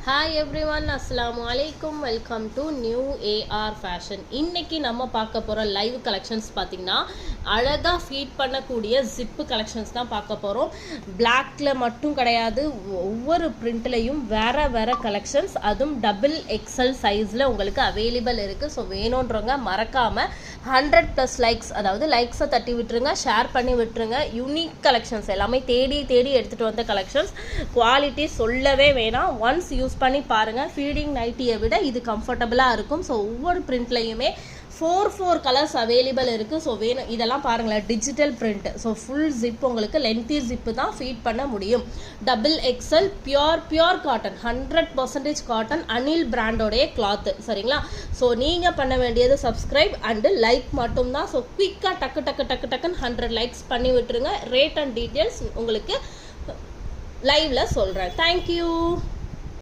Hi everyone, அஸ்ஸலாமு அலைக்கும். Welcome to new AR fashion. இன்னைக்கு நம்ம பார்க்க போகிற லைவ் கலெக்ஷன்ஸ் பார்த்திங்கன்னா அழகாக ஃபீட் பண்ணக்கூடிய ஜிப்பு கலெக்ஷன்ஸ் தான் பார்க்க போகிறோம். பிளாக்ல மட்டும் கிடையாது, ஒவ்வொரு பிரிண்ட்லையும் வேறு கலெக்ஷன்ஸ், அதுவும் டபுள் எக்ஸல் சைஸில் உங்களுக்கு அவைலபிள் இருக்குது. ஸோ வேணுன்றவங்க மறக்காமல் 100+ லைக்ஸ், அதாவது லைக்ஸை தட்டி விட்டுருங்க, ஷேர் பண்ணி விட்டுருங்க. யூனிக் கலெக்ஷன்ஸ் எல்லாமே தேடி எடுத்துகிட்டு வந்த கலெக்ஷன்ஸ். குவாலிட்டி சொல்லவே வேணாம், ஒன்ஸ் யூஸ் பண்ணி பாருங்கள். ஃபீடிங் நைட்டியை விட இது கம்ஃபர்டபுளாக இருக்கும். ஸோ ஒவ்வொரு பிரிண்ட்லையுமே 4 கலர்ஸ் அவைலபிள் இருக்குது. ஸோ வேணும், இதெல்லாம் பாருங்களேன், digital print. So full zip, உங்களுக்கு லென்த்தி ஜிப்பு தான் ஃபீட் பண்ண முடியும். Double XL pure cotton, 100% cotton, Anil பிராண்டோடைய கிளாத்து. சரிங்களா? ஸோ நீங்கள் பண்ண வேண்டியது சப்ஸ்கிரைப் அண்டு லைக் மட்டும்தான். ஸோ குயிக்காக டக்குன்னு 100 லைக்ஸ் பண்ணி விட்டுருங்க. ரேட் அண்ட் டீட்டெயில்ஸ் உங்களுக்கு லைவ்ல சொல்கிறேன். தேங்க்யூ.